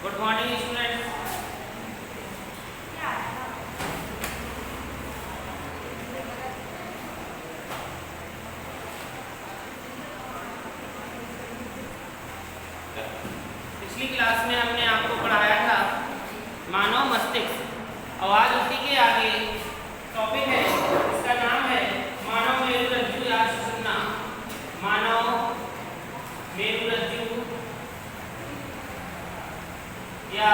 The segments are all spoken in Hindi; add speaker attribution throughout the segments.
Speaker 1: Good morning students. पिछली क्लास में हमने आपको पढ़ाया था मानव मस्तिष्क और आज उसी के आगे टॉपिक है, इसका नाम है मानव मेरुरज्जु या सुषुम्ना। मानव मेरुरज्जु या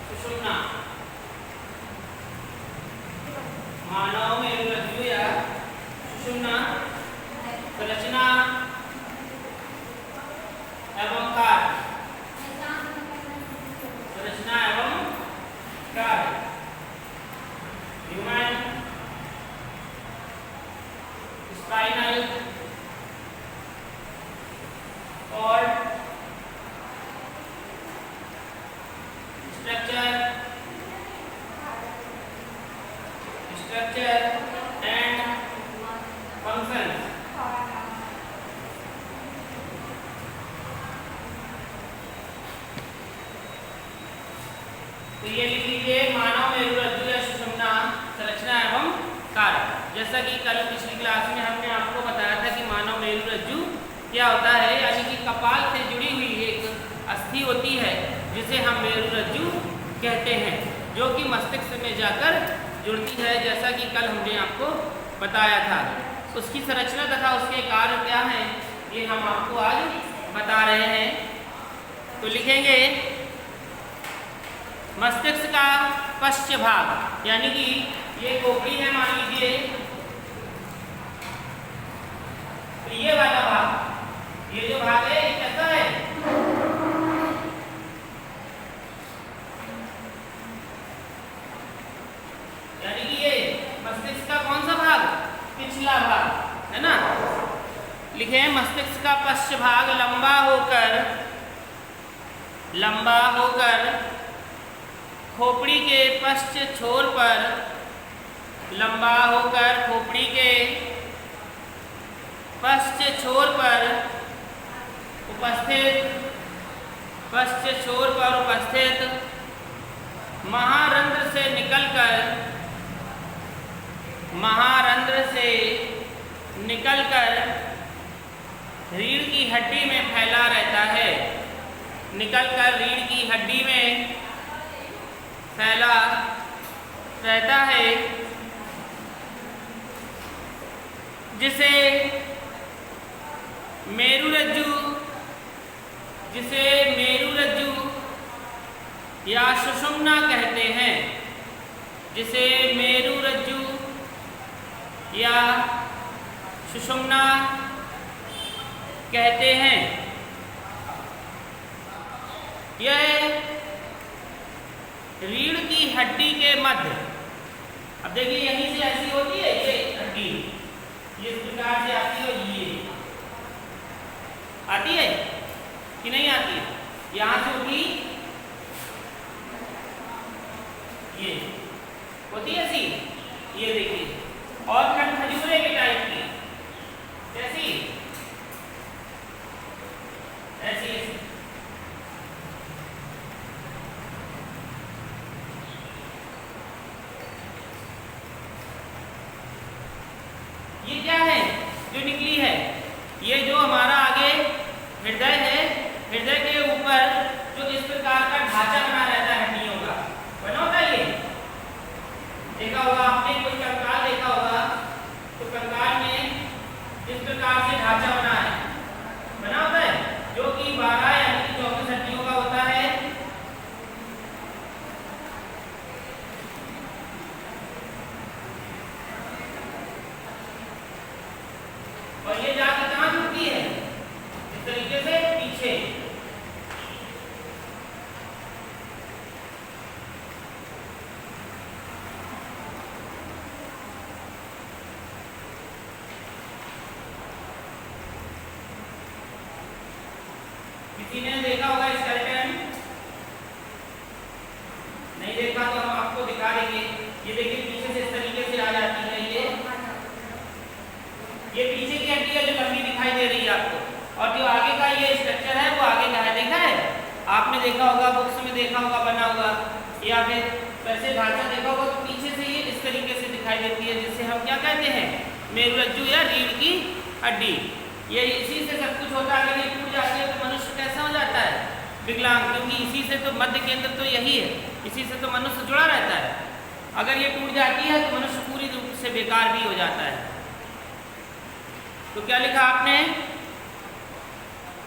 Speaker 1: सुषुम्ना। मानव मेरुरज्जु या सुषुम्ना संरचना एवं कार्य। संरचना एवं कार्य। Human spinal cord structure and functions। तो ये लिख लीजिए मानव मेरुरज्जु या सुषुम्ना संरचना एवं कार्य। जैसा कि कल पिछली क्लास में हमने आपको बताया था कि मानव मेरुरज्जु क्या होता है, यानी कि कपाल से जुड़ी हुई एक अस्थि होती है जिसे हम मेरुरज्जु कहते हैं, जो कि मस्तिष्क में जाकर जुड़ती है, जैसा कि कल हमने आपको बताया था। उसकी संरचना तथा उसके कार्य क्या हैं ये हम आपको आज बता रहे हैं। तो लिखेंगे मस्तिष्क का पश्च भाग, यानी कि ये खोपड़ी है मान लीजिए, तो ये वाला भाग, ये जो भाग है ये कैसा है, यानी कि ये मस्तिष्क का कौन सा भाग, पिछला भाग है ना। लिखे मस्तिष्क का पश्च भाग लंबा होकर खोपड़ी के पश्च छोर पर, लंबा होकर खोपड़ी के पश्च छोर पर उपस्थित महारंध्र से निकलकर रीढ़ की हड्डी में फैला रहता है। निकलकर रीढ़ की हड्डी में फैला रहता है, जिसे मेरुरज्जु या सुषुम्ना कहते हैं। जिसे मेरुरज्जु या सुषुम्ना कहते हैं। यह रीढ़ की हड्डी के मध्य, अब देखिए यहीं से ऐसी होती है ये हड्डी, ये इस प्रकार से आती है, ये आती है कि नहीं आती है, यहां से उठी, ये होती है ऐसी, ये देखिए, और खजूरे के टाइप की, कैसी, ऐसी ऐसी। ये क्या है जो निकली है, ये जो हमारा आगे हृदय है, हृदय के ऊपर जो इस प्रकार का ढांचा बना रहता है हड्डियों का, बना होता है। ये देखा होगा आपने, कोई कंकाल देखा होगा तो कंकाल में इस प्रकार से ढांचा बना होता है, जो कि 12 यानी कि 24 हड्डियों का होता है। और ये जाकर कहाँ जुड़ती है, इस तरीके से पीछे। किसी ने देखा होगा स्केलेटन, नहीं देखा तो हम आपको दिखा देंगे। ये देखिए पीछे से इस तरीके से आ जाती है, ये पीछे की हड्डी है जो लंबी दिखाई दे रही है आपको, और जो आगे का ये स्ट्रक्चर है वो आगे का है, देखा है आपने देखा होगा, बुक्स में देखा होगा बना हुआ, या फिर वैसे ढांचा देखा होगा तो पीछे से ये इस तरीके से दिखाई देती है, जिसे हम क्या कहते हैं, मेरुरज्जु या रीढ़ की हड्डी। ये इसी से सब कुछ होता है। अगर ये टूट जाती है तो मनुष्य कैसा हो जाता है, विकलांग, क्योंकि इसी से तो मध्य केंद्र तो यही है, इसी से तो मनुष्य जुड़ा रहता है। अगर ये टूट जाती है तो मनुष्य पूरी रूप से बेकार भी हो जाता है। तो क्या लिखा आपने,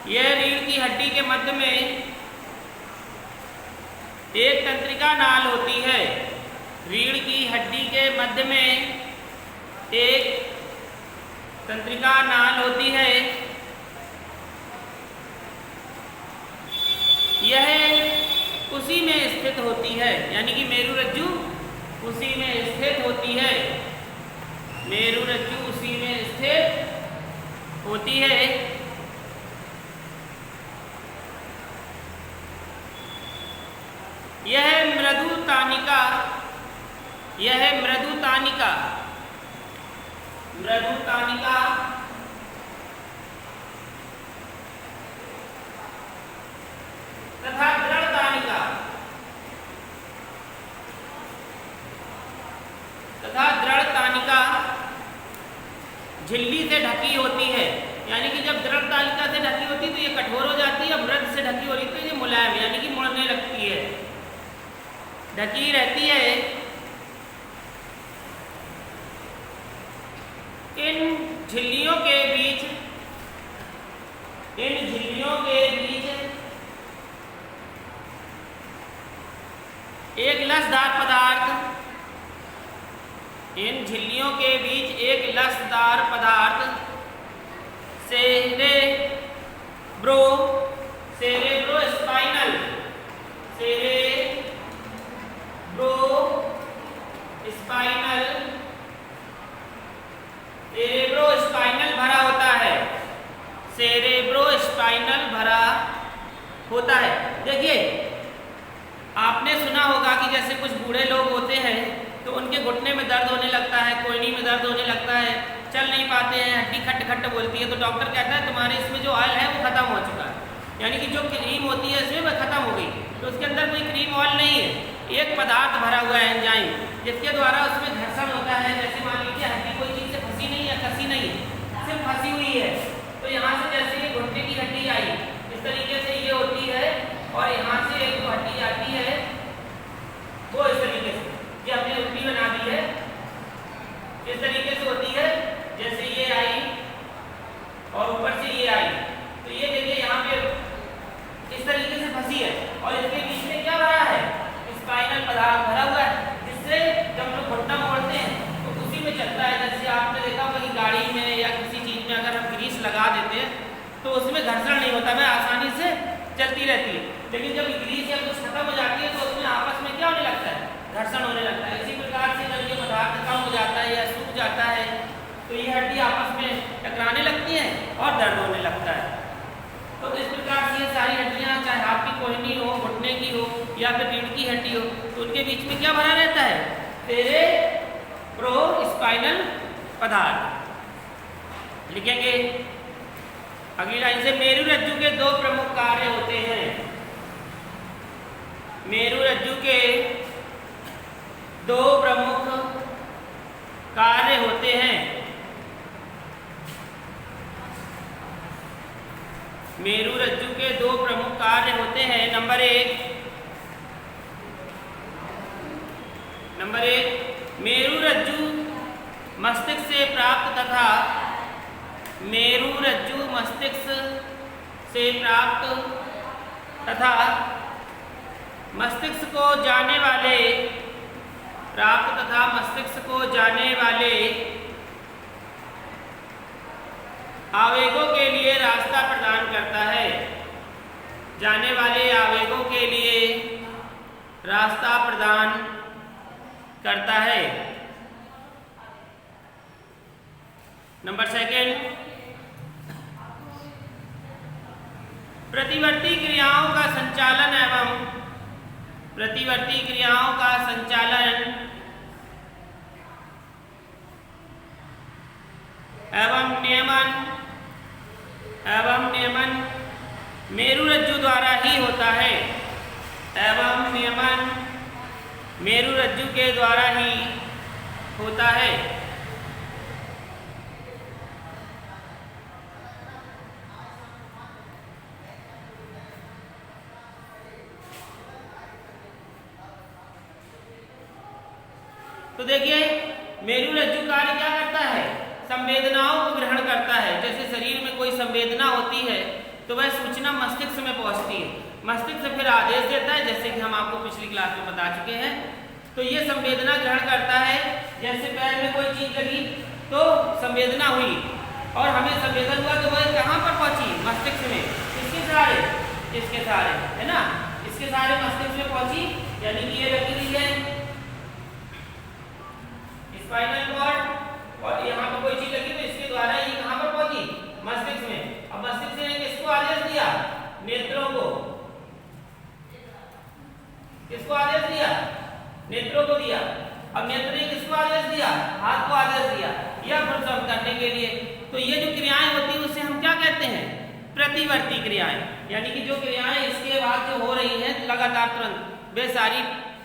Speaker 1: यह रीढ़ की हड्डी के मध्य में एक तंत्रिका नाल होती है। रीढ़ की हड्डी के मध्य में एक तंत्रिका नाल होती है। यह उसी में स्थित होती है, यानी कि मेरुरज्जु उसी में स्थित होती है। मेरुरज्जु उसी में स्थित होती है। यह मृदु तानिका, यह मृदु तानिका, मृदु तानिका तथा दृढ़ तानिका झिल्ली से ढकी होती है। यानी कि जब दृढ़ तानिका से ढकी होती है तो ये कठोर हो जाती है, मृद से ढकी हो रही तो ये मुलायम यानी कि मुड़ने लगती है, ढकी रहती है। इन झिल्लियों के बीच एक लसदार पदार्थ, इन झिल्लियों के बीच एक लसदार पदार्थ सेरेब्रोस्पाइनल भरा होता है। सेरेब्रोस्पाइनल भरा होता है। देखिए, आपने सुना होगा कि जैसे कुछ बूढ़े लोग होते हैं तो उनके घुटने में दर्द होने लगता है, कोहनी में दर्द होने लगता है, चल नहीं पाते हैं, हड्डी खट खट बोलती है, तो डॉक्टर कहता है तुम्हारे इसमें जो ऑयल है वो खत्म हो चुका है, यानी कि जो क्रीम होती है इसमें वह खत्म हो गई। तो उसके अंदर कोई क्रीम ऑयल नहीं है, एक पदार्थ भरा हुआ है एंजाइम, जिसके द्वारा उसमें घर्षण होता है। जैसे मान लीजिए हड्डी कोई चीज़ से फंसी नहीं है, कसी नहीं है, सिर्फ फंसी हुई है, तो यहाँ से जैसे ये घुटने की हड्डी आई इस तरीके से ये होती है, और यहाँ से एक हड्डी आती है वो इस तरीके से, ये हमने उल्टी बना दी है, इस तरीके से होती है, जैसे ये आई और ऊपर से ये आई, तो ये देखिए यहाँ पे इस तरीके से फंसी है, और इसके बीच में क्या भरा है, स्पाइनल पदार्थ भरा हुआ है, जिससे जब हम लोग घुटना मोड़ते हैं तो उसी में चलता है। जैसे आपने देखा होगा कि गाड़ी में या किसी चीज़ में अगर हम ग्रीस लगा देते हैं तो उसमें घर्षण नहीं होता, वह आसानी से चलती रहती है। लेकिन जब ग्रीस या कुछ खत्म हो जाती है तो उसमें आपस में क्या होने लगता है, घर्षण होने लगता है। इसी प्रकार से जब ये पदार्थ कम हो जाता है या सूख जाता है तो ये हड्डी आपस में टकराने लगती है और दर्द होने लगता है। तो इस प्रकार से ये सारी हड्डियाँ, चाहे आपकी कोहनी हो, घुटने की हो या फिर रीढ़ की हड्डी हो, तो उनके बीच में क्या भरा रहता है, सेरेब्रोस्पाइनल पदार्थ। लिखेंगे अगली लाइन से, मेरुरज्जु के दो प्रमुख कार्य होते हैं। मेरुरज्जु के दो प्रमुख कार्य होते हैं। मेरुरज्जु के दो प्रमुख कार्य होते हैं। नंबर एक, मेरुरज्जु मस्तिष्क से प्राप्त तथा मेरुरज्जु मस्तिष्क से प्राप्त तथा मस्तिष्क को जाने वाले आवेगों के लिए रास्ता प्रदान करता है। जाने वाले आवेगों के लिए रास्ता प्रदान करता है। नंबर सेकंड, प्रतिवर्ती क्रियाओं का संचालन एवं नियमन मेरुरज्जु द्वारा ही होता है। एवं नियमन मेरुरज्जु के द्वारा ही होता है। तो देखिए मेरुरज्जु कार्य क्या करता है, संवेदनाओं को ग्रहण करता है। जैसे शरीर में कोई संवेदना होती है तो वह सूचना मस्तिष्क में पहुंचती है, मस्तिष्क फिर आदेश देता है, जैसे कि हम आपको पिछली क्लास में बता चुके हैं। तो ये संवेदना ग्रहण करता है। जैसे पैर में कोई चीज लगी तो संवेदना हुई और हमें संवेदन हुआ तो वह कहाँ पर पहुंची, मस्तिष्क में। इसके सहारे, इसके सहारे, है ना, इसके सहारे मस्तिष्क में पहुंची। यानी कि ये लगी हुई है स्पाइनल कॉर्ड और यहाँ पर कोई चीज लगी तो इसके द्वारा ये कहाँ पर पहुंची, मस्तिष्क में। अब मस्तिष्क ने किसको आदेश दिया, नेत्रों को। किसको आदेश दिया, नेत्रों को दिया। अब नेत्र ने किसको आदेश दिया, हाथ को आदेश दिया, यह प्रसव करने के लिए। तो ये जो क्रियाएं होती है उसे हम क्या कहते हैं, प्रतिवर्ती क्रियाएं। यानी कि जो क्रियाएं इसके बाद जो हो रही हैं लगातार तुरंत, वे सारी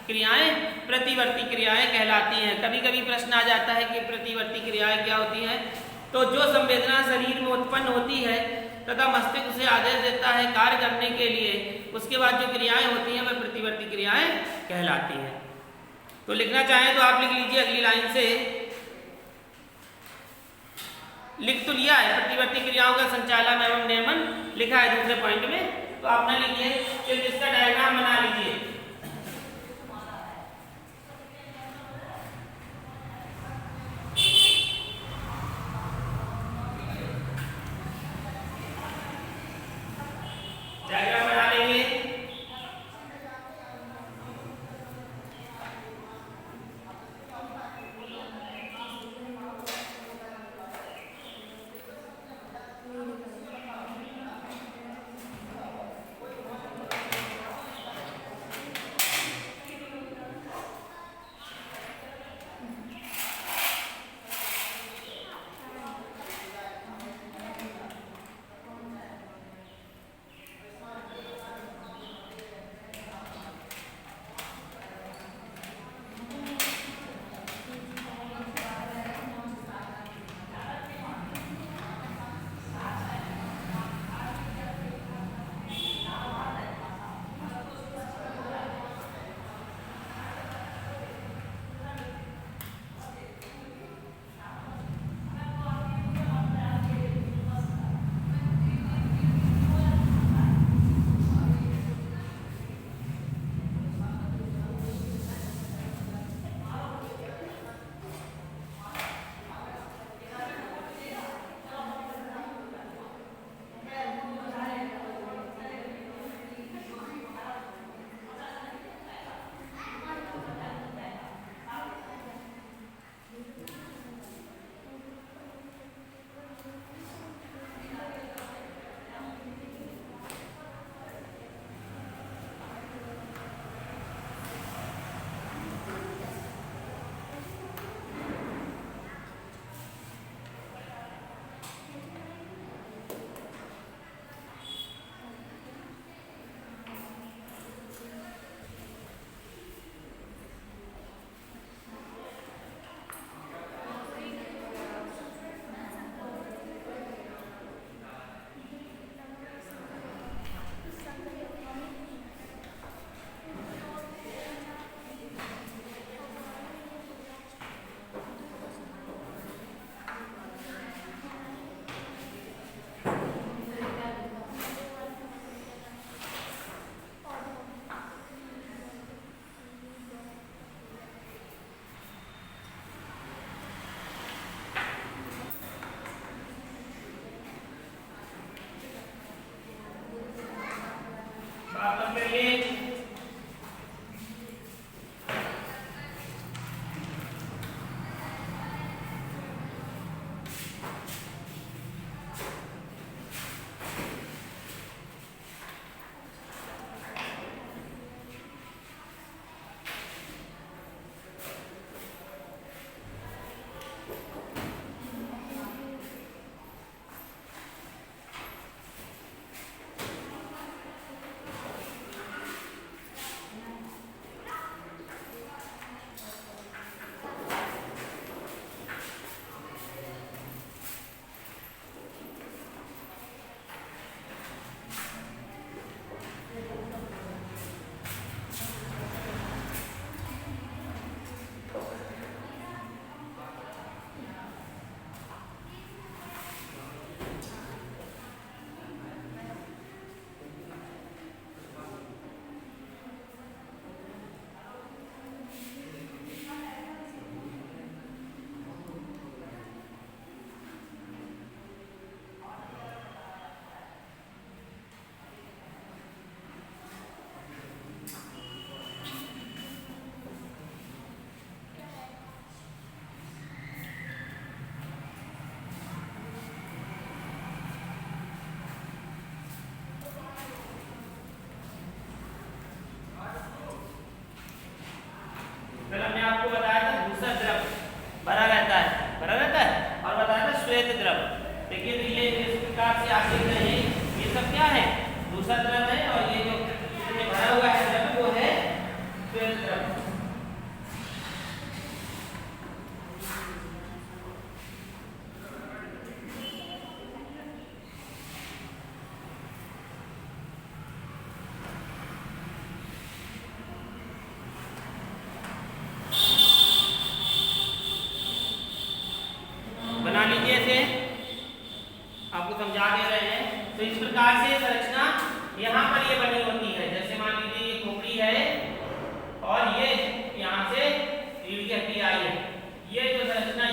Speaker 1: क्रियाएं प्रतिवर्ती क्रियाएं कहलाती हैं। कभी कभी प्रश्न आ जाता है कि प्रतिवर्ती क्रियाएं क्या होती हैं। तो जो संवेदना शरीर में उत्पन्न होती है तथा मस्तिष्क उसे आदेश देता है कार्य करने के लिए, उसके बाद जो क्रियाएं होती हैं वह प्रतिवर्ती क्रियाएं कहलाती हैं। तो लिखना चाहें तो आप लिख लीजिए अगली लाइन से, लिख तो लिया है प्रतिवर्ती क्रियाओं का संचालन एवं नियमन लिखा है दूसरे पॉइंट में, तो आप ना लिखिए, सिर्फ इसका डायग्राम बना लीजिए। डायग्राम बना लेंगे।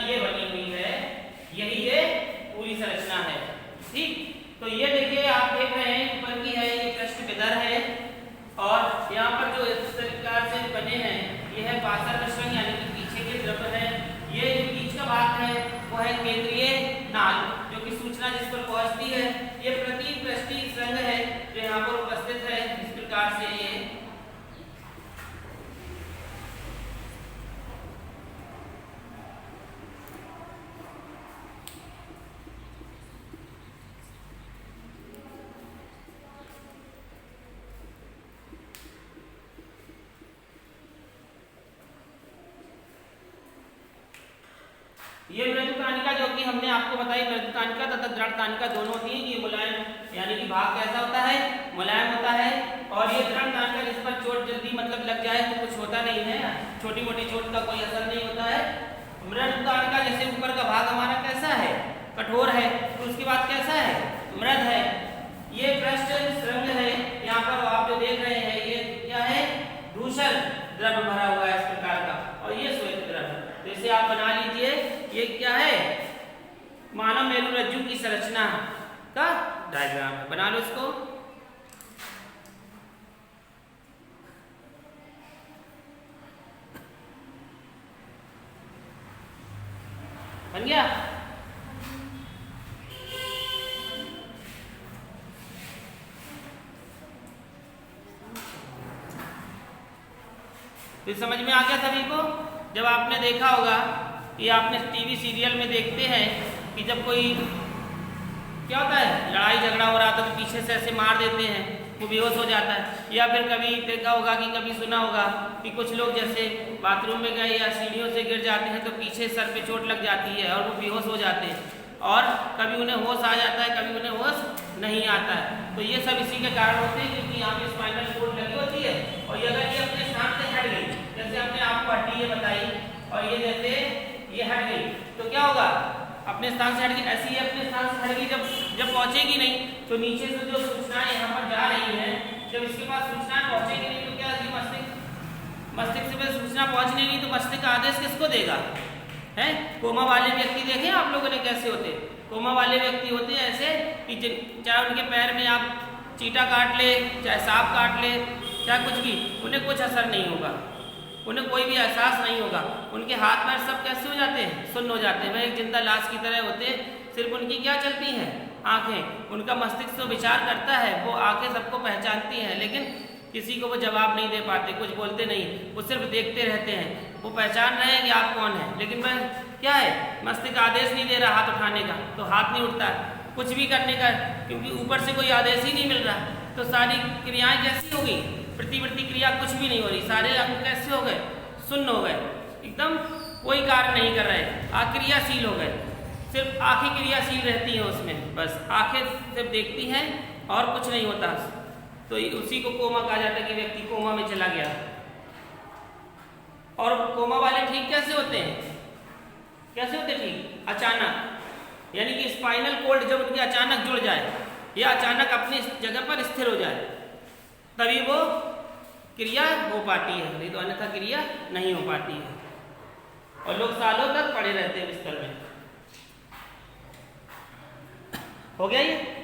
Speaker 1: ये बनी हुई है, यही ये पूरी संरचना है। ठीक, तो ये देखिए आप देख रहे हैं ऊपर की है ये पृष्ठ विदर है और यहाँ पर जो इस प्रकार से बने हैं ये है पार्श्व श्रृंग यानी कि पीछे के द्रव है। ये जो बीच का भाग है वो है केंद्रीय नाल जो कि सूचना जिस पर पहुंचती है। ये प्रति पृष्ठीय श्रृंग है जो यहाँ पर उपस्थित है। इस प्रकार से ये ये मृदुकानिका जो कि हमने आपको बताई मृदुकानिका तथा दृढ़ कानिका दोनों होती है। ये मुलायम यानी कि भाग कैसा होता है, मुलायम होता है और ये दृढ़ कानिका जिस पर चोट जल्दी मतलब लग जाए तो कुछ होता नहीं है, छोटी मोटी चोट का कोई असर नहीं होता है। मृदुकानिका जैसे ऊपर का भाग हमारा कैसा है, कठोर है, तो उसके बाद कैसा है, मृद है। ये पृष्ठ श्रृंग है, यहाँ पर आप जो देख रहे हैं ये क्या है, धूसर द्रव भरा हुआ है इस प्रकार का और ये श्वेत द्रव। तो इसे आप बना लीजिए, ये क्या है, मानव मेरुरज्जु की संरचना का डायग्राम है। बना लो इसको। बन गया। तो समझ में आ गया सभी को। जब आपने देखा होगा कि आपने टीवी सीरियल में देखते हैं कि जब कोई क्या होता है, लड़ाई झगड़ा हो रहा था तो पीछे से ऐसे मार देते हैं, वो बेहोश हो जाता है। या फिर कभी देखा होगा कि कभी सुना होगा कि कुछ लोग जैसे बाथरूम में गए या सीढ़ियों से गिर जाते हैं तो पीछे सर पे चोट लग जाती है और वो बेहोश हो जाते हैं और कभी उन्हें होश आ जाता है, कभी उन्हें होश नहीं आता है। तो ये सब इसी के कारण होते हैं क्योंकि यहाँ पे स्पाइनल कोड लगी होती है और ये अगर ये अपने स्थान से हट गई, जैसे हमने आपको हड्डी ये बताई और ये जैसे ये हट गई तो क्या होगा, अपने स्थान से हट गई। ऐसी ही अपने स्थान से हट गई, जब पहुंचेगी नहीं तो नीचे से जो सूचनाएं यहाँ पर जा रही हैं, जब इसके पास सूचनाएं पहुंचेगी नहीं तो क्या मस्तिष्क से सूचना पहुंचने नहीं तो मस्तिष्क आदेश किसको देगा, है। कोमा वाले व्यक्ति देखे आप लोगों ने कैसे होते, कोमा वाले व्यक्ति होते हैं ऐसे कि चाहे उनके पैर में आप चींटा काट ले, चाहे सांप काट ले, चाहे कुछ भी, उन्हें कुछ असर नहीं होगा, उन्हें कोई भी एहसास नहीं होगा। उनके हाथ पैर सब कैसे हो जाते हैं, सुन्न हो जाते हैं, वह एक जिंदा लाश की तरह होते हैं। सिर्फ उनकी क्या चलती हैं, आंखें। उनका मस्तिष्क तो विचार करता है, वो आंखें सबको पहचानती हैं लेकिन किसी को वो जवाब नहीं दे पाते, कुछ बोलते नहीं, वो सिर्फ देखते रहते हैं। वो पहचान रहे हैं कि आप कौन है लेकिन वह क्या है, मस्तिष्क आदेश नहीं दे रहा हाथ उठाने का, तो हाथ नहीं उठता कुछ भी करने का, क्योंकि ऊपर से कोई आदेश ही नहीं मिल रहा। तो सारी क्रियाएं कैसी होगी, प्रतिवर्ती क्रिया कुछ भी नहीं हो रही, सारे अंग कैसे हो गए, सुन्न हो गए, एकदम कोई कार्य नहीं कर रहे, अक्रियाशील हो गए। सिर्फ आंखें क्रियाशील रहती हैं उसमें, बस आंखें सिर्फ देखती हैं और कुछ नहीं होता। तो उसी को कोमा कहा जाता है कि व्यक्ति कोमा में चला गया। और कोमा वाले ठीक कैसे होते हैं, कैसे होते ठीक, अचानक, यानी कि स्पाइनल कोड जब उनके अचानक जुड़ जाए या अचानक अपनी जगह पर स्थिर हो जाए तभी वो क्रिया हो पाती है, नहीं तो अन्यथा क्रिया नहीं हो पाती है और लोग सालों तक पड़े रहते हैं बिस्तर में। हो गया ये।